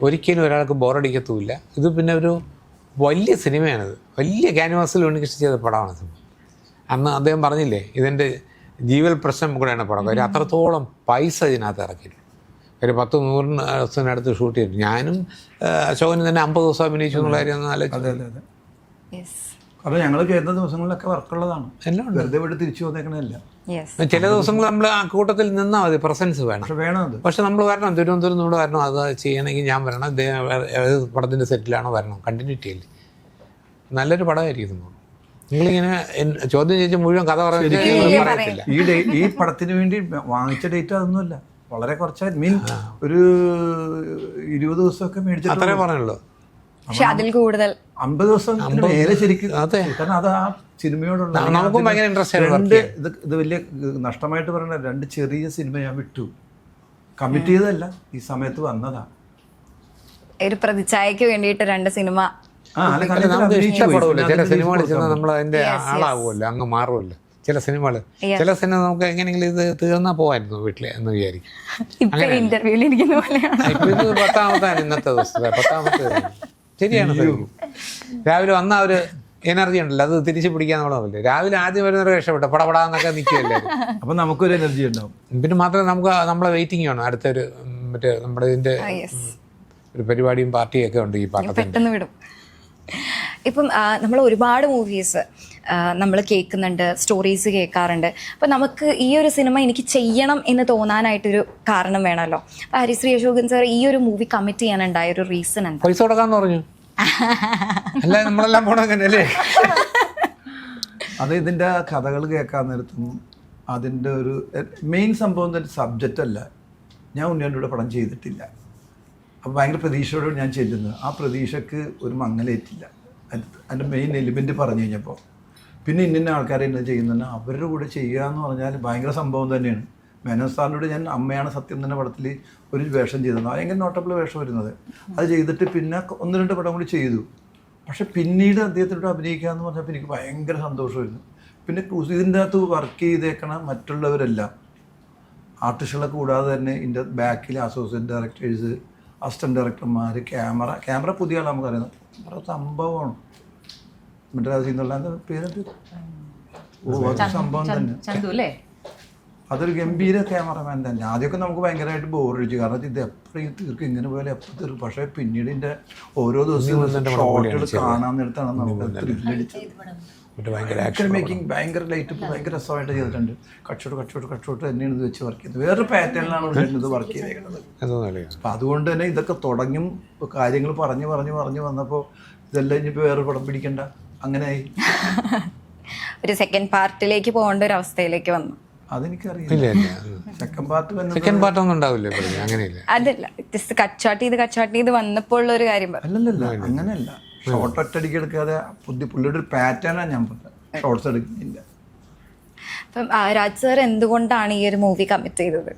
Speaker 3: ഒരിക്കലും ഒരാൾക്ക് ബോറടിക്കത്തുമില്ല. ഇത് പിന്നെ ഒരു വലിയ സിനിമയാണിത്. വലിയ ക്യാൻവാസിൽ ഉണ്ണികൃഷ്ണൻ ചെയ്ത പടമാണ് സിനിമ. അന്ന് അദ്ദേഹം പറഞ്ഞില്ലേ ഇതിൻ്റെ ജീവൽ പ്രശ്നം കൂടെയാണ് പടം. ഒരു അത്രത്തോളം പൈസ ഇതിനകത്ത് ഇറക്കിയിട്ടുണ്ട്. ഒരു 10-100 ദിവസത്തിനടുത്ത് ഷൂട്ട് ചെയ്തു. ഞാനും അശോകനും തന്നെ 50 ദിവസം അഭിനയിച്ചു എന്നുള്ള കാര്യം ഒന്ന് ആലോചിച്ചു.
Speaker 1: അതെ. കാരണം ഞങ്ങൾ കയറുന്ന ദിവസങ്ങളിലൊക്കെ വർക്കുള്ളതാണ്.
Speaker 3: എല്ലാം ഉണ്ട്.
Speaker 1: വെറുതെ ഇവിടെ തിരിച്ചു വന്നേക്കണല്ല.
Speaker 3: ചില ദിവസങ്ങൾ നമ്മൾ ആ കൂട്ടത്തിൽ നിന്നാൽ മതി, പ്രസൻസ് വേണം.
Speaker 1: പക്ഷെ വേണം അത്.
Speaker 3: പക്ഷെ നമ്മൾ വരണം, തിരുവനന്തപുരം ഇവിടെ വരണം. അത് ചെയ്യണമെങ്കിൽ ഞാൻ വരണം. ഏത് പടത്തിൻ്റെ സെറ്റിലാണോ വരണം. കണ്ടിന്യൂറ്റി അല്ലേ. നല്ലൊരു പടമായിരിക്കും. നിങ്ങളിങ്ങനെ ചോദ്യം ചോദിച്ചാൽ മുഴുവൻ കഥ പറയത്തില്ല.
Speaker 1: ഈ പടത്തിന് വേണ്ടി വാങ്ങിച്ച ഡേറ്റ് അതൊന്നുമല്ല, വളരെ കുറച്ചായി. മീൻ ഒരു 20 ദിവസമൊക്കെ മേടിച്ചു.
Speaker 3: അത്രേ പറഞ്ഞുള്ളൂ.
Speaker 5: പക്ഷെ അതിൽ കൂടുതൽ
Speaker 1: 50 ദിവസം മേലെ ശരിക്കും. കാരണം അത് ആ സിനിമയോടുള്ള
Speaker 3: നമുക്കും ഭയങ്കര ഇൻട്രസ്റ്റ്.
Speaker 1: ഇത് വലിയ നഷ്ടമായിട്ട് പറയണ 2 ചെറിയ സിനിമ ഞാൻ വിട്ടു. കമ്മിറ്റ് ചെയ്തതല്ല, ഈ സമയത്ത് വന്നതാ.
Speaker 5: ഒരു പ്രതിച്ഛായക്ക് വേണ്ടിയിട്ട് 2 സിനിമ.
Speaker 3: നമുക്ക് ഇഷ്ടപ്പെടില്ല ചില സിനിമകൾ ചെന്നാൽ നമ്മൾ അതിൻ്റെ ആളാവുമല്ലോ, അങ്ങ് മാറുമല്ലോ ചില സിനിമകൾ. ചില സിനിമ നമുക്ക് എങ്ങനെയെങ്കിലും ഇത് തീർന്നാൽ പോകായിരുന്നു വീട്ടിൽ എന്ന് വിചാരിക്കും.
Speaker 5: ഇന്റർവ്യൂവിൽ ഇരിക്കുന്ന പോലെയാണ്.
Speaker 3: ഇപ്പം ഇത് 10ാമത്താണ് ഇന്നത്തെ ദിവസത്തെ 10ാമത്തെ. ശരിയാണ്. രാവിലെ വന്ന ഒരു എനർജി ഉണ്ടല്ലോ, അത് തിരിച്ചു പിടിക്കാൻ നമ്മളല്ലേ. രാവിലെ ആദ്യം വരുന്നവരെ രക്ഷപ്പെട്ടു പടപടാന്നൊക്കെ നിൽക്കുകയല്ലേ.
Speaker 1: അപ്പം നമുക്കൊരു എനർജി ഉണ്ടാവും.
Speaker 3: പിന്നെ മാത്രമേ നമുക്ക് നമ്മളെ വെയിറ്റിംഗ് വേണം അടുത്തൊരു മറ്റേ നമ്മുടെ ഇതിൻ്റെ ഒരു പരിപാടിയും പാർട്ടിയൊക്കെ ഉണ്ട് ഈ പാട്ടത്തിൽ.
Speaker 5: പെട്ടെന്ന് വിടും. ഇപ്പം നമ്മൾ ഒരുപാട് മൂവീസ് നമ്മൾ കേൾക്കുന്നുണ്ട്, സ്റ്റോറീസ് കേൾക്കാറുണ്ട്. അപ്പം നമുക്ക് ഈ ഒരു സിനിമ എനിക്ക് ചെയ്യണം എന്ന് തോന്നാനായിട്ടൊരു കാരണം വേണമല്ലോ. അപ്പം ഹരിശ്രീ അശോകൻ സാർ ഈ ഒരു മൂവി കമ്മിറ്റ് ചെയ്യാനുണ്ടായ ഒരു റീസൺ എന്താ?
Speaker 3: പൈസ കൊടുക്കാന്ന് പറഞ്ഞു. അല്ല നമ്മളെല്ലാം പോണല്ലേ.
Speaker 1: അത് ഇതിൻ്റെ കഥകൾ കേൾക്കാൻ നേരത്തും അതിൻ്റെ ഒരു മെയിൻ സംഭവം തന്നെ സബ്ജക്റ്റ് അല്ല. ഞാൻ ഉണ്ണിയാൻ്റെ കൂടെ പടം ചെയ്തിട്ടില്ല. അപ്പോൾ ഭയങ്കര പ്രതീക്ഷയോടെ ഞാൻ ചെല്ലുന്നത്. ആ പ്രതീക്ഷയ്ക്ക് ഒരു മങ്ങലേറ്റില്ല. അതിൻ്റെ മെയിൻ എലിമെൻറ്റ് പറഞ്ഞു കഴിഞ്ഞപ്പോൾ പിന്നെ ഇന്ന ആൾക്കാരെ ഇന്ന ചെയ്യുന്നുണ്ട് അവരുടെ കൂടെ ചെയ്യുക എന്ന് പറഞ്ഞാൽ ഭയങ്കര സംഭവം തന്നെയാണ്. മേനോൻ സാറിനോട് ഞാൻ അമ്മയാണ് സത്യം തന്നെ പടത്തിൽ ഒരു വേഷം ചെയ്തത്. ഭയങ്കര നോട്ടബിൾ വേഷം വരുന്നത്. അത് ചെയ്തിട്ട് പിന്നെ 1-2 പടം കൂടി ചെയ്തു. പക്ഷെ പിന്നീട് അദ്ദേഹത്തിനോട് അഭിനയിക്കുക എന്ന് പറഞ്ഞപ്പോൾ എനിക്ക് ഭയങ്കര സന്തോഷമായിരുന്നു. പിന്നെ ഇതിൻ്റെ അകത്ത് വർക്ക് ചെയ്തേക്കണ മറ്റുള്ളവരെല്ലാം ആർട്ടിസ്റ്റുകളെ കൂടാതെ തന്നെ ഇതിൻ്റെ ബാക്കിൽ അസോസിയേറ്റ് ഡയറക്ടേഴ്സ്, അസിസ്റ്റന്റ് ഡയറക്ടർമാർ, ക്യാമറ പുതിയ ആൾ നമുക്കറിയുന്നത് വേറെ സംഭവമാണ്. മദ്രാസിൽ നിന്നുള്ള പേരെന്ത് സംഭവം തന്നെ. അതൊരു ഗംഭീര ക്യാമറമാൻ തന്നെ. ആദ്യമൊക്കെ നമുക്ക് ഭയങ്കരമായിട്ട് ബോറടിച്ചു. കാരണം ഇത് എപ്പോഴും തീർക്കും, ഇങ്ങനെ പോലെ എപ്പോൾ തീർക്കും. പക്ഷേ പിന്നീട് ഇതിൻ്റെ ഓരോ ദിവസവും ഷോട്ടുകൾ കാണാൻ നേരത്താണ് നമുക്ക് ത്രില്ലടിച്ചത്. മേക്കിംഗ് ഭയങ്കര ലൈറ്റ് ഭയങ്കര രസമായിട്ട് ചെയ്തിട്ടുണ്ട്. കച്ചവടം തന്നെയാണ് ഇത് വെച്ച് വർക്ക് ചെയ്തത്. വേറൊരു പാറ്റേണിലാണ് ഇത് വർക്ക് ചെയ്തേക്കുന്നത്. അപ്പം അതുകൊണ്ട് തന്നെ ഇതൊക്കെ തുടങ്ങും കാര്യങ്ങൾ പറഞ്ഞു വന്നപ്പോൾ ഇതെല്ലാം ഇനിയിപ്പോൾ വേറെ പടം പിടിക്കണ്ട അങ്ങനെയായി.
Speaker 5: ഒരു സെക്കൻഡ് പാർട്ടിലേക്ക് പോകേണ്ട ഒരു അവസ്ഥയിലേക്ക് വന്നു.
Speaker 1: അതെനിക്കറിയില്ല.
Speaker 3: സെക്കൻഡ് പാർട്ട് ഒന്നും ഉണ്ടാവില്ല. അങ്ങനെയില്ല.
Speaker 5: അതല്ല, ജസ്റ്റ് കച്ചാട്ട് ചെയ്ത് വന്നപ്പോൾ ഉള്ള ഒരു കാര്യം.
Speaker 1: അല്ലല്ല, അങ്ങനെയല്ല. ഷോർട്ട് ഒറ്റടിക്ക് എടുക്കാതെ പുള്ളിയുടെ ഒരു പാറ്റേണാണ് ഞാൻ പറഞ്ഞത്. ഷോർട്ട്സ് എടുക്കുന്നില്ല.
Speaker 5: അപ്പം രാജ് സാർ എന്തുകൊണ്ടാണ് ഈ ഒരു മൂവി കമ്മിറ്റ് ചെയ്തത്?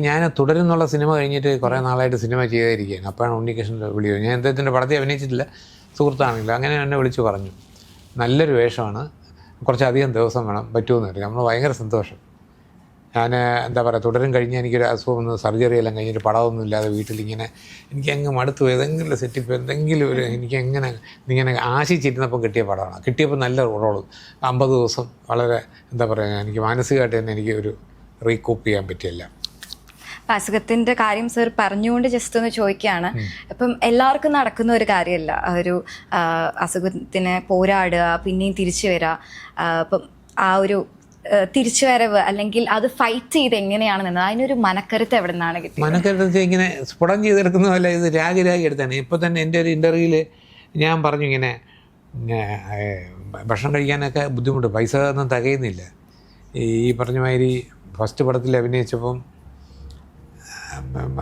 Speaker 3: ഞാൻ തുടരുന്നുള്ള സിനിമ കഴിഞ്ഞിട്ട് കുറേ നാളായിട്ട് സിനിമ ചെയ്തായിരിക്കുകയാണ്. അപ്പോഴാണ് ഉണ്ണികൃഷ്ണൻ്റെ വിളിയോ. ഞാൻ അദ്ദേഹത്തിൻ്റെ പടത്തിൽ അഭിനയിച്ചിട്ടില്ല, സുഹൃത്താണെങ്കിലും. അങ്ങനെ എന്നെ വിളിച്ചു പറഞ്ഞു നല്ലൊരു വേഷമാണ്, കുറച്ചധികം ദിവസം വേണം, പറ്റുമെന്ന് പറഞ്ഞു. നമ്മൾ ഭയങ്കര സന്തോഷം. ഞാൻ എന്താ പറയുക, തുടരും കഴിഞ്ഞ് എനിക്കൊരു അസുഖം വന്ന് സർജറി എല്ലാം കഴിഞ്ഞിട്ട് പടമൊന്നും ഇല്ലാതെ വീട്ടിലിങ്ങനെ എനിക്കങ്ങ് മടുത്തു. ഏതെങ്കിലും സെറ്റിൽ എന്തെങ്കിലും ഒരു ഇങ്ങനെ ആശിച്ചിരുന്നപ്പോൾ കിട്ടിയ പടമാണ്. കിട്ടിയപ്പോൾ നല്ല റോള്. 50 ദിവസം വളരെ എന്താ പറയുക, എനിക്ക് മാനസികമായിട്ട് തന്നെ എനിക്ക് ഒരു റീകൂപ്പ് ചെയ്യാൻ പറ്റിയല്ല.
Speaker 5: അസുഖത്തിൻ്റെ കാര്യം സർ പറഞ്ഞുകൊണ്ട് ജസ്റ്റ് ഒന്ന് ചോദിക്കുകയാണ്. ഇപ്പം എല്ലാവർക്കും നടക്കുന്ന ഒരു കാര്യമല്ല ഒരു അസുഖത്തിന് പോരാടുക, പിന്നെയും തിരിച്ചു വരിക. അപ്പം ആ ഒരു തിരിച്ചുവരവ് അല്ലെങ്കിൽ അത് ഫൈറ്റ് ചെയ്ത് എങ്ങനെയാണ് നിന്നത്, അതിനൊരു മനക്കരുത്ത് എവിടെ നിന്നാണ് കിട്ടിയത്?
Speaker 3: മനക്കരുത്ത് ഇങ്ങനെ സ്ഫുടം ചെയ്തെടുക്കുന്നതല്ല, ഇത് രാഗരാഗി എടുത്താണ്. ഇപ്പോൾ തന്നെ എൻ്റെ ഒരു ഇൻ്റർവ്യൂവിൽ ഞാൻ പറഞ്ഞു ഇങ്ങനെ ഭക്ഷണം കഴിക്കാനൊക്കെ ബുദ്ധിമുട്ട്, പൈസ ഒന്നും തികയുന്നില്ല. ഈ പറഞ്ഞ മാതിരി ഫസ്റ്റ് പടത്തിൽ അഭിനയിച്ചപ്പം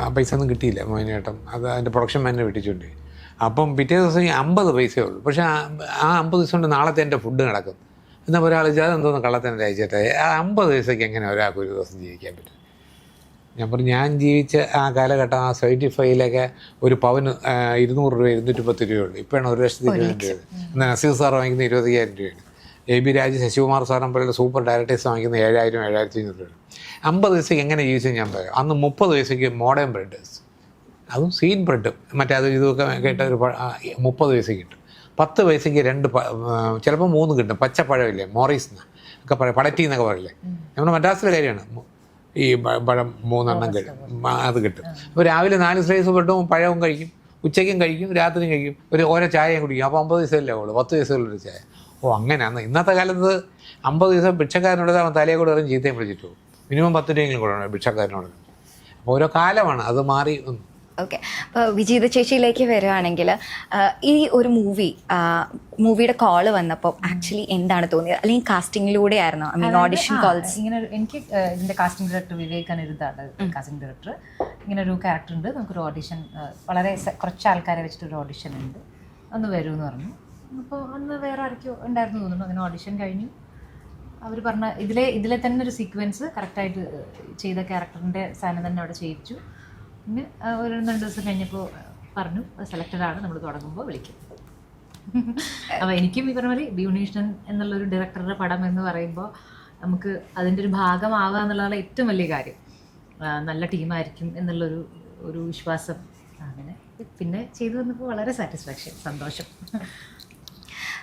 Speaker 3: ആ പൈസ ഒന്നും കിട്ടിയില്ല മോഹിനിയാട്ടം. അത് അതിൻ്റെ പ്രൊഡക്ഷൻ മാനെ വെട്ടിച്ചുകൊണ്ട്. അപ്പം പിറ്റേ ദിവസം 50 പൈസയേ ഉള്ളൂ. പക്ഷേ ആ 50 ദിവസം കൊണ്ട് നാളത്തെ എൻ്റെ ഫുഡ് നടക്കും. എന്നാൽ ഒരാൾ ചോദിച്ചാൽ എന്തോന്ന് കള്ളത്തിന് അയച്ചിട്ട് 50 പൈസയ്ക്ക് എങ്ങനെ ഒരാൾക്ക് ഒരു ദിവസം ജീവിക്കാൻ പറ്റും? ഞാൻ പറഞ്ഞു ഞാൻ ജീവിച്ച ആ കാലഘട്ടം ആ 75-ലൊക്കെ ഒരു പവന് 200 രൂപ 210 രൂപയുള്ളൂ. ഇപ്പോഴാണ് 1,20,000 രൂപ. എന്നാൽ നസീർ സാർ വാങ്ങിക്കുന്ന 20,000 രൂപയാണ്. AB രാജ്, ശശികുമാർ സാറും പോലുള്ള സൂപ്പർ ഡയറക്ടേഴ്സ് വാങ്ങിക്കുന്ന 7,000 7,500 രൂപ. 50 പൈസയ്ക്ക് എങ്ങനെ ജീവിച്ചു ഞാൻ പറയാം. അന്ന് 30 പൈസയ്ക്ക് മോഡേൺ ബ്രെഡേഴ്സ്, അതും സീൻ ബ്രെഡും മറ്റേ അത് ഇതൊക്കെ കേട്ട ഒരു 30 പൈസയ്ക്ക് കിട്ടും. 10 പൈസയ്ക്ക് 2 ചിലപ്പോൾ 3 കിട്ടും. പച്ചപ്പഴമില്ലേ, മോറീസ് ഒക്കെ പറയും, പടറ്റി എന്നൊക്കെ പറയില്ലേ, നമ്മുടെ മദ്രാസിലെ കാര്യമാണ്. ഈ പഴം 3 എണ്ണം അത് കിട്ടും. അപ്പോൾ രാവിലെ 4 സ്ലൈസ് ബ്രെഡും പഴവും കഴിക്കും, ഉച്ചയ്ക്കും കഴിക്കും, രാത്രിയും കഴിക്കും, ഓരോ ചായയും കുടിക്കും. അപ്പോൾ 50 പൈസയല്ലേ ഉള്ളൂ, 10 പൈസയുള്ളൊരു ചായ. അങ്ങനെയാണ് ഇന്നത്തെ കാലത്ത്. 50 പൈസ ഭിക്ഷക്കാരനോട് അവൻ തലയെ കൂടെ എറിഞ്ഞ് ചീത്തയും വിളിച്ചിട്ട് പോകും. മിനിമം 10 രൂപയെങ്കിലും കൊടുക്കണം ഭിക്ഷക്കാരനോട്. അപ്പോൾ ഓരോ കാലമാണ്, അത് മാറി.
Speaker 5: ഓക്കെ, അപ്പോൾ വിജീത ചേച്ചിയിലേക്ക് വരികയാണെങ്കിൽ ഈ ഒരു മൂവിയുടെ കോള് വന്നപ്പോൾ ആക്ച്വലി എന്താണ് തോന്നിയത്? അല്ലെങ്കിൽ കാസ്റ്റിംഗിലൂടെ ആയിരുന്നോ? I mean audition calls?
Speaker 4: ഇങ്ങനെ എനിക്ക് ഇതിൻ്റെ കാസ്റ്റിംഗ് ഡയറക്ടർ വിവേക് അനിരുദ്ധാണ് കാസ്റ്റിംഗ് ഡയറക്ടർ. ഇങ്ങനെ ഒരു ക്യാരക്ടർ ഉണ്ട്, നമുക്കൊരു ഓഡിഷൻ, വളരെ കുറച്ച് ആൾക്കാരെ വെച്ചിട്ടൊരു ഓഡിഷൻ ഉണ്ട്, അന്ന് വരുമെന്ന് പറഞ്ഞു. അപ്പോൾ അന്ന് വേറെ ആർക്കോ ഉണ്ടായിരുന്നു തോന്നുന്നു. അങ്ങനെ ഓഡിഷൻ കഴിഞ്ഞു. അവർ പറഞ്ഞ ഇതിലെ തന്നെ ഒരു സീക്വൻസ് കറക്റ്റായിട്ട് ചെയ്ത ക്യാരക്ടറിൻ്റെ സാധനം തന്നെ അവിടെ ചെയ്യിച്ചു. പിന്നെ ഒരു 2 ദിവസം കഴിഞ്ഞപ്പോൾ പറഞ്ഞു സെലക്റ്റഡ് ആണ്, നമ്മൾ തുടങ്ങുമ്പോൾ വിളിക്കും. അപ്പോൾ എനിക്കും ഈ പറഞ്ഞ പോലെ ബി ഉണ്ണീഷ്ണൻ എന്നുള്ളൊരു ഡയറക്ടറുടെ പടം എന്ന് പറയുമ്പോൾ നമുക്ക് അതിൻ്റെ ഒരു ഭാഗമാവുക എന്നുള്ളതാണ് ഏറ്റവും വലിയ കാര്യം. നല്ല ടീമായിരിക്കും എന്നുള്ളൊരു വിശ്വാസം. അങ്ങനെ പിന്നെ ചെയ്തു വന്നപ്പോൾ വളരെ സാറ്റിസ്ഫാക്ഷൻ, സന്തോഷം.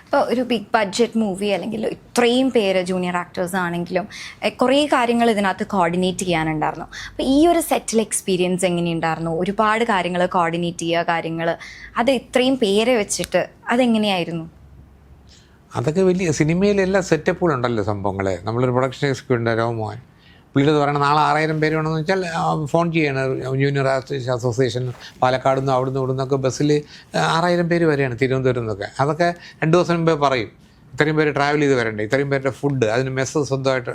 Speaker 5: ഇപ്പോൾ ഒരു ബിഗ് ബഡ്ജറ്റ് മൂവി അല്ലെങ്കിൽ ഇത്രയും പേര് ജൂനിയർ ആക്ടേഴ്സ് ആണെങ്കിലും കുറേ കാര്യങ്ങൾ ഇതിനകത്ത് കോർഡിനേറ്റ് ചെയ്യാനുണ്ടായിരുന്നു. അപ്പോൾ ഈ ഒരു സെറ്റിൽ എക്സ്പീരിയൻസ് എങ്ങനെയുണ്ടായിരുന്നു? ഒരുപാട് കാര്യങ്ങൾ കോർഡിനേറ്റ് ചെയ്യുക, കാര്യങ്ങൾ അത് ഇത്രയും പേരെ വെച്ചിട്ട് അതെങ്ങനെയായിരുന്നു?
Speaker 3: അതൊക്കെ വലിയ സിനിമയിലെല്ലാം സെറ്റപ്പുകളുണ്ടല്ലോ സംഭവങ്ങളെ. നമ്മളൊരു പ്രൊഡക്ഷൻ എക്സിക്യൂട്ടീവ് രോമോഹൻ പുള്ളിയുടെ പറയണം നാളെ 6000 പേര് വേണമെന്ന് വെച്ചാൽ ഫോൺ ചെയ്യണം. ജൂനിയർ ആർട്ടിസ്റ്റ് അസോസിയേഷൻ പാലക്കാട് നിന്ന് അവിടുന്ന് ഇവിടുന്നൊക്കെ ബസ്സിൽ 6000 പേര് വരെയാണ് തിരുവനന്തപുരം നിന്നൊക്കെ. അതൊക്കെ 2 ദിവസം മുമ്പേ പറയും, ഇത്രയും പേര് ട്രാവൽ ചെയ്ത് വരണ്ടേ, ഇത്രയും പേരുടെ ഫുഡ്, അതിന് മെസ്സ് സ്വന്തമായിട്ട്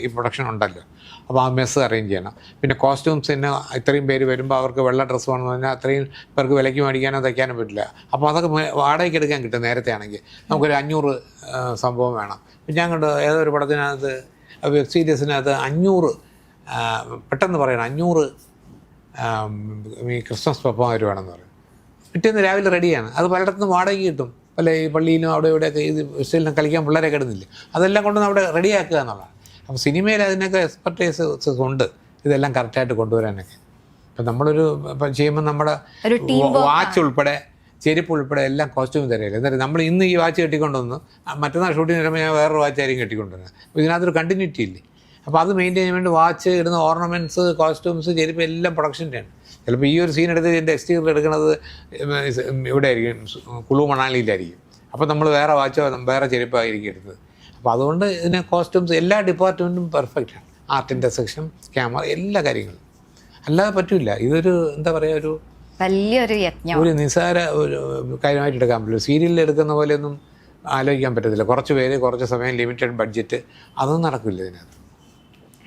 Speaker 3: ഈ പ്രൊഡക്ഷൻ ഉണ്ടല്ലോ, അപ്പോൾ ആ മെസ്സ് അറേഞ്ച് ചെയ്യണം. പിന്നെ കോസ്റ്റ്യൂംസിന് ഇത്രയും പേര് വരുമ്പോൾ അവർക്ക് വെള്ള ഡ്രസ്സ് വേണമെന്ന് പറഞ്ഞാൽ അത്രയും പേർക്ക് വിലയ്ക്ക് മേടിക്കാനോ തയ്ക്കാനോ പറ്റില്ല. അപ്പോൾ അതൊക്കെ വാടകയ്ക്ക് എടുക്കാൻ കിട്ടും. നേരത്തെ ആണെങ്കിൽ നമുക്കൊരു 500 സംഭവം വേണം. പിന്നെ ഞാൻ കണ്ടു ഏതൊരു പടത്തിനകത്ത് വെബ് സീരീസിനകത്ത് 500 പെട്ടെന്ന് പറയണം 500 ഈ ക്രിസ്മസ് പപ്പമാർ വേണമെന്ന് പറയും. പിറ്റേന്ന് രാവിലെ റെഡിയാണ്. അത് പലയിടത്തുനിന്ന് വാടകയ്ക്ക് കിട്ടും. പല ഈ പള്ളിയിലും അവിടെ ഇവിടെയൊക്കെ ഇത് വെസ്റ്റേലിനും കളിക്കാൻ പിള്ളേരൊക്കെ ഇടുന്നില്ല, അതെല്ലാം കൊണ്ടുവന്ന് അവിടെ റെഡിയാക്കുക എന്നുള്ളതാണ്. അപ്പോൾ സിനിമയിൽ അതിനൊക്കെ എക്സ്പെർട്ടൈസ് ഉണ്ട് ഇതെല്ലാം കറക്റ്റായിട്ട് കൊണ്ടുവരാനൊക്കെ. ഇപ്പം നമ്മളൊരു ചെയ്യുമ്പോൾ നമ്മുടെ വാച്ച് ഉൾപ്പെടെ ചെരുപ്പ് ഉൾപ്പെടെ എല്ലാം കോസ്റ്റ്യൂം തരികയില്ല. എന്നിട്ട് നമ്മൾ ഇന്ന് ഈ വാച്ച് കെട്ടിക്കൊണ്ടുവന്ന് മറ്റന്നാൾ ഷൂട്ടിങ് വരുമ്പോൾ ഞാൻ വേറൊരു വാച്ചായിരിക്കും കെട്ടിക്കൊണ്ടുവരുന്നത്. അപ്പോൾ ഇതിനകത്തൊരു കണ്ടിന്യൂറ്റി ഇല്ലേ. അപ്പോൾ അത് മെയിൻറ്റെയിൻ ചെയ്യാൻ വേണ്ടി വാച്ച്, ഇടുന്ന ഓർണമെൻറ്റ്സ്, കോസ്റ്റ്യൂംസ്, ചെരുപ്പ് എല്ലാം പ്രൊഡക്ഷൻ്റെയാണ്. ചിലപ്പോൾ ഈ ഒരു സീൻ എടുത്ത് എൻ്റെ എക്സ്റ്റീരിയർ എടുക്കുന്നത് ഇവിടെ ആയിരിക്കും, കുളു മണാലിയിലായിരിക്കും. അപ്പോൾ നമ്മൾ വേറെ വാച്ചോ വേറെ ചെരുപ്പായിരിക്കും എടുത്തത്. അപ്പോൾ അതുകൊണ്ട് ഇതിന് കോസ്റ്റ്യൂംസ് എല്ലാ ഡിപ്പാർട്ട്മെൻറ്റും പെർഫെക്റ്റാണ്. ആർട്ടിൻ്റെ സെക്ഷൻ, ക്യാമറ, എല്ലാ കാര്യങ്ങളും. അല്ലാതെ പറ്റില്ല. ഇതൊരു എന്താ പറയുക, ഒരു
Speaker 5: വലിയൊരു യജ്ഞം, ഒരു
Speaker 3: നിസ്സാര ഒരു കാര്യമായിട്ട് എടുക്കാൻ പറ്റില്ല. സീരിയലിൽ എടുക്കുന്ന പോലെയൊന്നും ആലോചിക്കാൻ പറ്റത്തില്ല. കുറച്ച് പേര്, കുറച്ച് സമയം, ലിമിറ്റഡ് ബഡ്ജറ്റ്, അതൊന്നും നടക്കില്ല ഇതിനകത്ത്.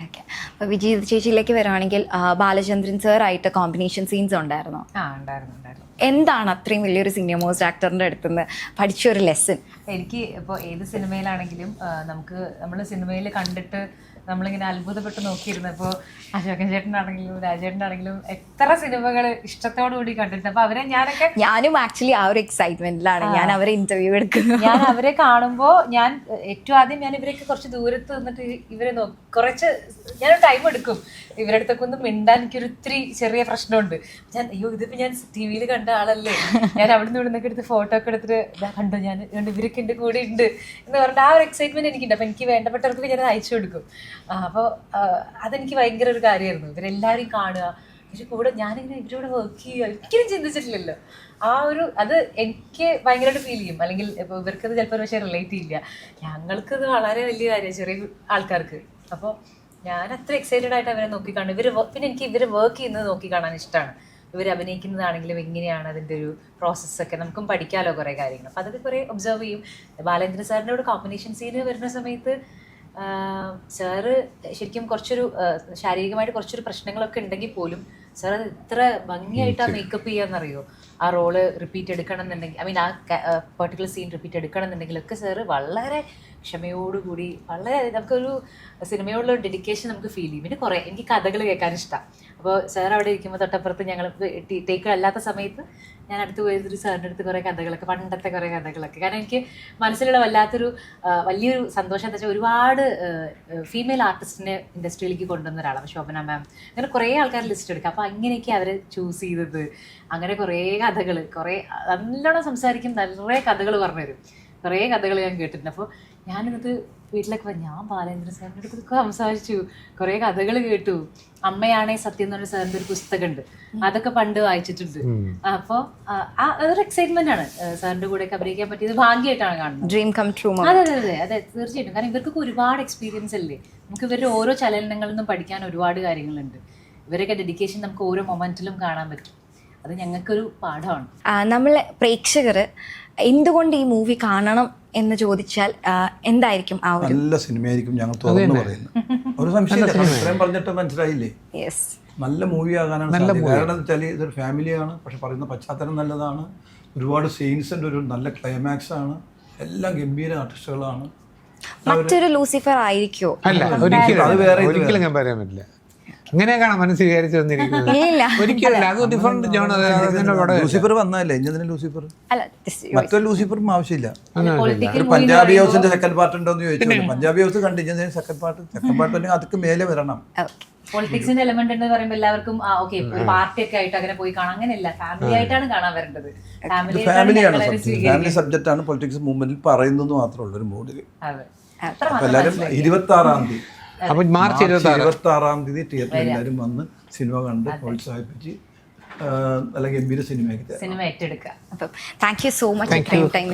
Speaker 5: ഓക്കെ, അപ്പോൾ വിജീത ചേച്ചിയിലേക്ക് വരുവാണെങ്കിൽ ബാലചന്ദ്രൻ സാറായിട്ട് കോമ്പിനേഷൻ സീൻസ് ഉണ്ടായിരുന്നോ?
Speaker 4: ഉണ്ടായിരുന്നു.
Speaker 5: എന്താണ് അത്രയും വലിയൊരു സീനിയർ മോസ്റ്റ് ആക്ടറിൻ്റെ അടുത്തുനിന്ന് പഠിച്ചൊരു ലെസൺ?
Speaker 4: എനിക്ക് ഇപ്പോൾ ഏത് സിനിമയിലാണെങ്കിലും നമ്മൾ സിനിമയിൽ കണ്ടിട്ട് നമ്മളിങ്ങനെ അത്ഭുതപ്പെട്ട് നോക്കിയിരുന്നപ്പോൾ അശോകൻ ചേട്ടനാണെങ്കിലും രാജേട്ടനാണെങ്കിലും എത്ര സിനിമകൾ ഇഷ്ടത്തോടുകൂടി കണ്ടിട്ട്, അപ്പോൾ ഞാനും
Speaker 5: ആക്ച്വലി ആ ഒരു എക്സൈറ്റ്മെന്റിലാണ് ഞാൻ അവരെ ഇന്റർവ്യൂ എടുക്കുന്നത്.
Speaker 4: ഞാൻ അവരെ കാണുമ്പോൾ ഞാൻ ഏറ്റവും ആദ്യം ഞാൻ ഇവരൊക്കെ കുറച്ച് ദൂരത്ത് നിന്നിട്ട് ഇവരെ കുറച്ച് ഞാനൊരു ടൈം എടുക്കും. ഇവരുടെ അടുത്തൊക്കെ ഒന്ന് മിണ്ടാൻ എനിക്കൊരു ഇത്തിരി ചെറിയ പ്രശ്നമുണ്ട്. ഇതിപ്പോൾ ഞാൻ ടി വിയിൽ കണ്ട ആളല്ലേ, ഞാൻ അവിടെ നിന്ന് ഇവിടുന്നൊക്കെ എടുത്ത് ഫോട്ടോ ഒക്കെ എടുത്തിട്ട് കണ്ടോ ഞാൻ ഇവരൊക്കെ എൻ്റെ കൂടെ ഉണ്ട് എന്ന് പറഞ്ഞിട്ട് ആ ഒരു എക്സൈറ്റ്മെന്റ് എനിക്കുണ്ട്. അപ്പോൾ എനിക്ക് വേണ്ടപ്പെട്ടവർക്ക് ഞാൻ അയച്ചു കൊടുക്കും. അപ്പോൾ അതെനിക്ക് ഭയങ്കര ഒരു കാര്യമായിരുന്നു. ഇവരെല്ലാവരും കാണുക, ഇവർ കൂടെ ഞാനിങ്ങനെ ഇവരോട് വർക്ക് ചെയ്യുക, ഒരിക്കലും ചിന്തിച്ചിട്ടില്ലല്ലോ. അത് എനിക്ക് ഭയങ്കരമായിട്ട് ഫീൽ ചെയ്യും. അല്ലെങ്കിൽ ഇപ്പോൾ ഇവർക്കത് ചിലപ്പോൾ പക്ഷേ റിലേറ്റ് ചെയ്യില്ല, ഞങ്ങൾക്കത് വളരെ വലിയ കാര്യമാണ് ചെറിയ ആൾക്കാർക്ക്. അപ്പോൾ ഞാൻ അത്ര എക്സൈറ്റഡ് ആയിട്ട് അവരെ നോക്കിക്കാണും. പിന്നെ എനിക്ക് ഇവർ വർക്ക് ചെയ്യുന്നത് നോക്കിക്കാണാൻ ഇഷ്ടമാണ്. ഇവർ അഭിനയിക്കുന്നതാണെങ്കിലും എങ്ങനെയാണ് അതിൻ്റെ ഒരു പ്രോസസ്സൊക്കെ നമുക്കും പഠിക്കാമല്ലോ കുറേ കാര്യങ്ങൾ. അപ്പോൾ അതൊക്കെ കുറേ ഒബ്സർവ് ചെയ്യും. ബാലേന്ദ്രൻ സാറിൻ്റെ ഒരു കോമ്പിനേഷൻ സീന് വരുന്ന സമയത്ത് സാറ് ശരിക്കും കുറച്ചൊരു ശാരീരികമായിട്ട് കുറച്ചൊരു പ്രശ്നങ്ങളൊക്കെ ഉണ്ടെങ്കിൽ പോലും സാർ അത് ഇത്ര ഭംഗിയായിട്ട് ആ മേക്കപ്പ് ചെയ്യാന്നറിയോ. ആ റോള് റിപ്പീറ്റ് എടുക്കണം എന്നുണ്ടെങ്കിൽ ഐ മീൻ ആ പെർട്ടിക്കുലർ സീൻ റിപ്പീറ്റ് എടുക്കണം എന്നുണ്ടെങ്കിലൊക്കെ സാറ് വളരെ ക്ഷമയോടുകൂടി വളരെ നമുക്കൊരു സിനിമയോടുള്ള ഡെഡിക്കേഷൻ നമുക്ക് ഫീൽ ചെയ്യും. പിന്നെ കുറേ എനിക്ക് കഥകൾ കേൾക്കാൻ ഇഷ്ടമാണ്. അപ്പോൾ സാർ അവിടെ ഇരിക്കുമ്പോൾ തൊട്ടപ്പുറത്ത് ഞങ്ങൾ ടേക്ക് അല്ലാത്ത സമയത്ത് ഞാൻ അടുത്ത് പോയതൊരു സാറിൻ്റെ അടുത്ത് കുറേ കഥകളൊക്കെ, പണ്ടത്തെ കുറേ കഥകളൊക്കെ. കാരണം എനിക്ക് മനസ്സിലുള്ള വലിയൊരു സന്തോഷം എന്താ വെച്ചാൽ ഒരുപാട് ഫീമെയിൽ ആർട്ടിസ്റ്റിനെ ഇൻഡസ്ട്രിയിലേക്ക് കൊണ്ടുവന്ന ഒരാളാണ് ശോഭന മാം. അങ്ങനെ കുറേ ആൾക്കാർ ലിസ്റ്റ് എടുക്കുക. അപ്പോൾ അങ്ങനെയൊക്കെ അവർ ചൂസ് ചെയ്തത്. അങ്ങനെ കുറേ കഥകൾ, കുറേ നല്ലോണം സംസാരിക്കും, നല്ല കഥകൾ പറഞ്ഞുതരും. കുറേ കഥകൾ ഞാൻ കേട്ടിട്ടുണ്ട്. അപ്പോൾ ഞാനിത് വീട്ടിലൊക്കെ പോയി ഞാൻ ബാലേന്ദ്ര സാറിൻ്റെ അടുത്തൊക്കെ സംസാരിച്ചു, കുറേ കഥകൾ കേട്ടു. അമ്മയാണേ സത്യം എന്ന് പറഞ്ഞ സാറിൻ്റെ ഒരു പുസ്തകമുണ്ട്, അതൊക്കെ പണ്ട് വായിച്ചിട്ടുണ്ട്. അപ്പോൾ അതൊരു എക്സൈറ്റ്മെന്റ് ആണ്. സാറിൻ്റെ കൂടെ അഭിനയിക്കാൻ പറ്റിയത് ഭാഗ്യമായിട്ടാണ് കാണുന്നത്.
Speaker 5: Dream come true.
Speaker 4: അതെ അതെ അതെ അതെ തീർച്ചയായിട്ടും. കാരണം ഇവർക്കൊക്കെ ഒരുപാട് എക്സ്പീരിയൻസ് അല്ലേ. നമുക്ക് ഇവരുടെ ഓരോ ചലനങ്ങളിൽ നിന്നും പഠിക്കാൻ ഒരുപാട് കാര്യങ്ങളുണ്ട്. ഇവരൊക്കെ ഡെഡിക്കേഷൻ നമുക്ക് ഓരോ മൊമെന്റിലും കാണാൻ പറ്റും. അത് ഞങ്ങൾക്കൊരു പാഠമാണ്.
Speaker 5: നമ്മളെ പ്രേക്ഷകർ എന്തുകൊണ്ട് ഈ മൂവി കാണണം എന്ന് ചോദിച്ചാൽ എന്തായിരിക്കും ആ ഒരു?
Speaker 1: നല്ല സിനിമയായിരിക്കും ഞങ്ങൾ തുറന്നു പറയുന്നത്. ഒരു സംശയമില്ല. ഇത്രയും പറഞ്ഞിട്ട് മനസ്സിലായില്ലേ?
Speaker 5: യെസ്,
Speaker 1: നല്ല മൂവി ആകാനാണ് സാധ്യത. കാരണം എന്ന് വെച്ചാൽ ഇതൊരു ഫാമിലിയാണ്, പക്ഷെ പറയുന്ന പശ്ചാത്തലം നല്ലതാണ്. ഒരുപാട് സീൻസിൻ്റെ ഒരു നല്ല ക്ലൈമാക്സ് ആണ്. എല്ലാം ഗംഭീര ആർട്ടിസ്റ്റുകളാണ്.
Speaker 5: മറ്റൊരു ലൂസിഫർ ആയിരിക്കോ?
Speaker 3: അല്ല, ഒരിക്കലും ഞാൻ പറയാൻ പറ്റില്ല. ഇങ്ങനെ കാണാൻ മനസ്സ് വിചാരിച്ചു വന്നിരിക്കുന്നത്
Speaker 5: ഇല്ല,
Speaker 3: ഒരിക്കലും. അത് ഡിഫറെന്റ് ജോൺ.
Speaker 1: ലൂസിഫർ വന്നതല്ലേ ഇനി ലൂസിഫർ,
Speaker 5: അല്ല
Speaker 1: മറ്റൊരു ലൂസിഫറും ആവശ്യമില്ല.
Speaker 4: പൊളിറ്റിക്കൽ
Speaker 1: പഞ്ചാബി ഹൗസിന്റെ സെക്കൻഡ് പാർട്ട് ഉണ്ടോ എന്ന് ചോദിച്ചു. Punjabi house continue second part ഉണ്ടെങ്കിൽ അതൊക്കെ മേലെ വരണം.
Speaker 4: പൊളിറ്റിക്സിന്റെ എലമെന്റ് എന്ന് പറയുമ്പോൾ എല്ലാവർക്കും ഓക്കെ ഒരു പാർട്ടി ഒക്കെ ആയിട്ട് അങ്ങനെ പോയി കാണാം. അങ്ങനെയല്ല, ഫാമിലി ആയിട്ടാണ് കാണാൻ വരേണ്ടത്.
Speaker 1: ഫാമിലിയാണ് ഫാമിലി സബ്ജക്റ്റ് ആണ് പൊളിറ്റിക്സ് മൂവ്മെന്റിൽ പറയുന്നത് മാത്രമേ ഉള്ളൂ ഒരു മൂഡിൽ. എല്ലാവരും 26-ാം തീയതി
Speaker 3: അപ്പൊ മാർച്ച്
Speaker 1: 26-ാം തീയതി തിയേറ്ററിൽ എല്ലാവരും വന്ന് സിനിമ കണ്ട് പ്രോത്സാഹിപ്പിച്ച് അല്ലെങ്കിൽ ഗംഭീര സിനിമ
Speaker 4: ഏറ്റെടുക്കുക.
Speaker 5: അപ്പം thank you so much. Time